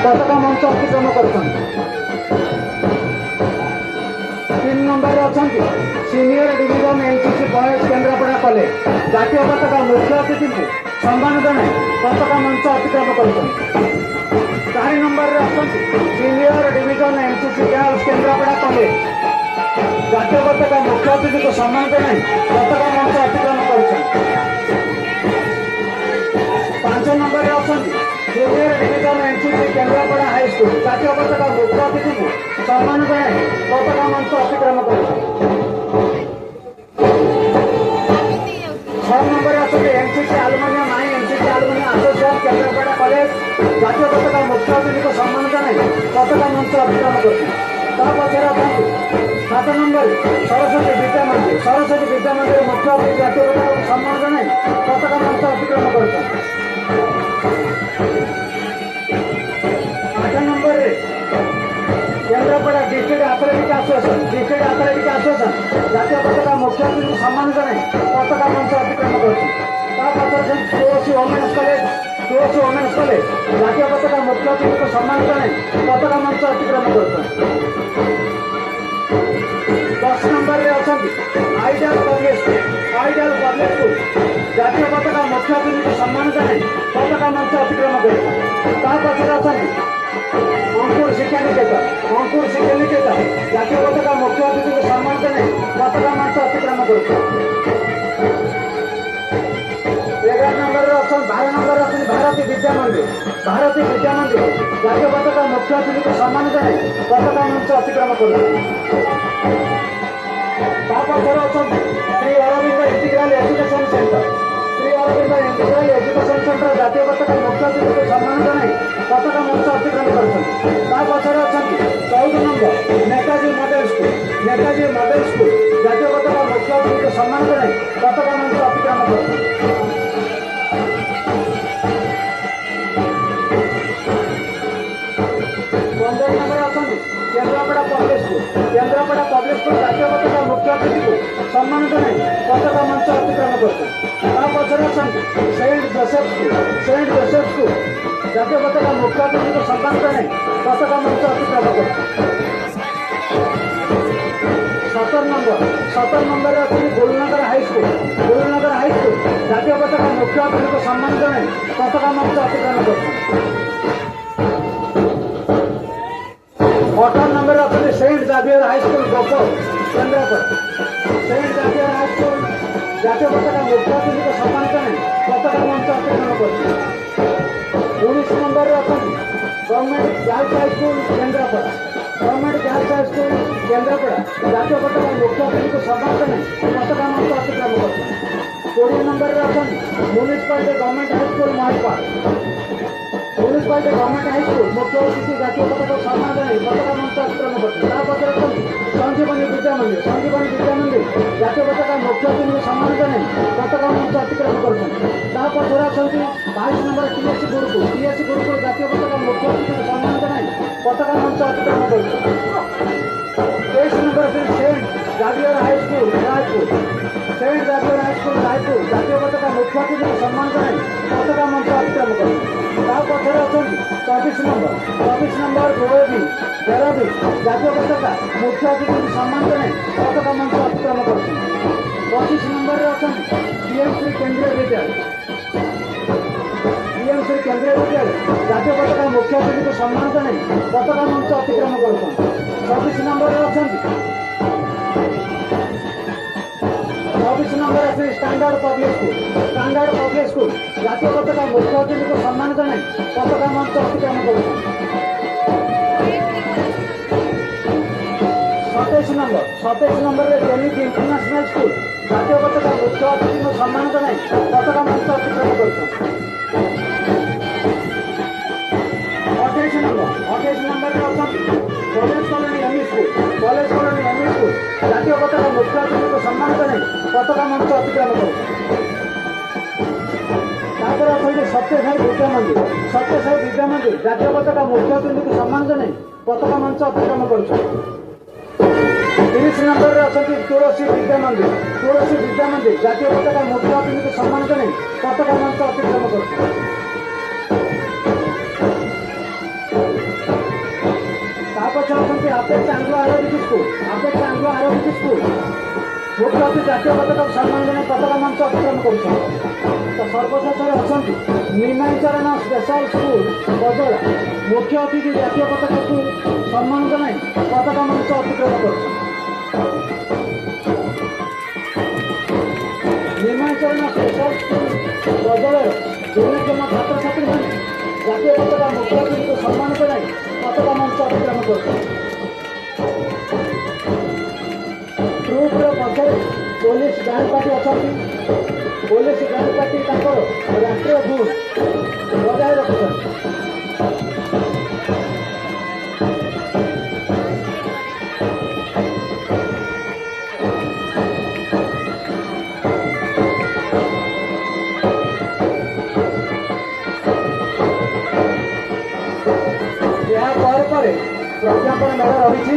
पताका मंच अतिक्रम करछन। 3 नंबर अच्छा senior division NCC boys Kendrapara college जातीय पताका मुख्य अतिथि को सम्मान जनाई पताका मंच अतिक्रम करछन। 4 नंबर अच्छा senior division NCC girls Kendrapara college जातीय पताका मुख्य अतिथि को सम्मान जनाई पताका मंच अतिक्रम करछन। 5 नंबर अच्छा junior division NCC Kendrapara high school जातीय पताका मुख्य अतिथि को सम्मान जनाई पताका मंच अतिक्रम करछन। 6 नंबर अच्छा एनसीसी आलुमिनी माई एनसीसी आलुमिनी एसोसिएशन केन्द्रापड़ा कॉलेज जातीय पताका मुख्य अतिथि को सम्मान जनाई पताका मंच अतिक्रम करछन। पछे 7 नंबर सरस्वती विद्या मंदिर मुख्य अतिथि जातीय पताका को सम्मान जनाई पताका मंच अतिक्रम करछन। 8 number Kendrapara district athletic association जातीय पताका मुख्य अतिथि को सम्मान जनाई पताका मंच अतिक्रम करछन। तुलसी वोमेन्स कॉलेज जातीय पताका मुख्य अतिथि को सम्मान जनाई पताका मंच अतिक्रम करछन। 10 नंबर रे अछंती आइडियल पब्लिक स्कूल जातीय पताका मुख्य अतिथि को सम्मान जनाई पताका मंच अतिक्रम करछन। ता पछरे अछंती अंकुर शिक्षा निकेतन जातीय पताका मुख्य अतिथि को सम्मान जनाई पताका मंच अतिक्रम करछन। 11 नंबर अच्छा 12 नंबर अच्छा भारती विद्या मंदिर जातीय पताका मुख्य अतिथि को सम्मान जनाई पताका मंच अतिक्रम करछन। Shri Aurobindo integral education center जातीय पताका मुख्य अतिथि को सम्मान जनाई पताका मंच अतिक्रम करछन। 14 नंबर नेताजी मॉडल स्कूल जातीय पताका मुख्य अतिथि को सम्मान जनाई पताका मंच अतिक्रम करछन। 15 नंबर अच्छा केन्द्रापड़ा पब्लिक स्कूल जातीय पताका मुख्य अतिथि को सम्मान जनाई पताका मंच अतिक्रम करछन। सेंट जोसेफ स्कूल जातीय पताका मुख्य अतिथि को सम्मान जनाई पताका मंच अतिक्रम करछन। 17 नंबर अच्छी गोलनगर हाई स्कूल जातीय पताका मुख्य अतिथि को सम्मान जनाई पताका मंच अतिक्रम करछन। 18 नंबर अच्छे सेंट जावियर हाई स्कूल गोपर केन्द्रापड़ा जातीय पताका मुख्य अतिथि को सम्मान जनाई पताका मंच अतिक्रम करछन। 19 नंबर अच्छा government girls high school Kendrapara जातीय पताका मुख्य अतिथि को सम्मान जनाई पताका मंच अतिक्रम करछन। 20 नंबर अच्छा म्यूनिसिपालिटी गवर्नमेंट हाई स्कूल मुख्य अतिथि जातीय पताका को सम्मान जनाई पताका मंच अतिक्रम करछन। संजीवनी विद्या मंदिर जातीय पताका मुख्य अतिथि को सम्मान जनाई पताका मंच अतिक्रम करछन। 22 नंबर टीएससी गुरुकुल जातीय पताका मुख्य अतिथि को सम्मान जनाई पताका मंच अतिक्रम करछन। 23 number saint Xavier high school Raipur जातीय पताका मुख्य अतिथि को सम्मान जनाई पताका मंच अतिक्रम करछन। 24 नंबर बेराबी जातीय पताका मुख्य अतिथि को सम्मान जनाई पताका मंच अतिक्रम करछन। 25 नंबर अच्छा बीएमसी केंद्रीय विद्यालय जातीय पताका मुख्य अतिथि को सम्मान जनाई पताका मंच अतिक्रम करछन। 26 नंबर अच्छा स्टैंडर्ड पब्लिक स्कूल जातीय पताका मुख्य अतिथि को सम्मान जनाई पताका मंच अतिक्रम करछन। 27 नंबर जेनिक इंटरनेशनल स्कूल जातीय पताका मुख्य अतिथि को सम्मान जनाई पताका मंच अतिक्रम करछन। 28 number college colony ME school जातीय पताका मुख्य अतिथि को सम्मान जनाई पताका मंच अतिक्रम करछन। सत्यसाई विद्या मंदिर जातीय पताका मुख्य अतिथि को सम्मान जनाई पताका मंच अतिक्रम करछन। 30 नंबर अच्छा तुलसी विद्या मंदिर जातीय पताका मुख्य अतिथि को सम्मान जनाई पताका मंच अतिक्रम करछन। अपेक्षा आंग्लो आरोग्य स्कूल अपेक्षा आंग्लो आरोग्य स्कूल मुख्य अतिथि जातीय पताका सम्मान जन पताका मंच अतिक्रम कर सर्वशेषରେ ଅଛନ୍ତି ନିମାଞ୍ଚରଣ ସ୍ପେଶାଲ ସ୍କୁଲ ବଦଳା ମୁଖ୍ୟ ଅତିଥି ଜାତୀୟ ପତାକାକୁ ସମ୍ମାନ ଜଣାଇ ପତାକା ମଞ୍ଚ ଅତିକ୍ରମ କରୁଛନ୍ତି। ନିମାଞ୍ଚରଣ ସ୍ପେଶାଲ ସ୍କୁଲ ବଦଳରେ 2 ଜଣ ଛାତ୍ରଛାତ୍ରୀମାନେ ଜାତୀୟ ପତାକା ମୁଖ୍ୟ ଅତିଥିକୁ ସମ୍ମାନ ଜଣାଇ ପତାକା ମଞ୍ଚ ଅତିକ୍ରମ କରୁଛନ୍ତି। ଗ୍ରୁପର ମଧ୍ୟରେ ପୋଲିସ ବ୍ୟାଣ୍ଡ ପାର୍ଟି ଅଛନ୍ତି। पुलिस ब्याण्ड पार्टी राष्ट्रीय गुण बजाय रखुଛନ୍ତି। ଏହା ପରେ ପ୍ରଜ୍ଞାପନ ମେଳ ରହିଛି।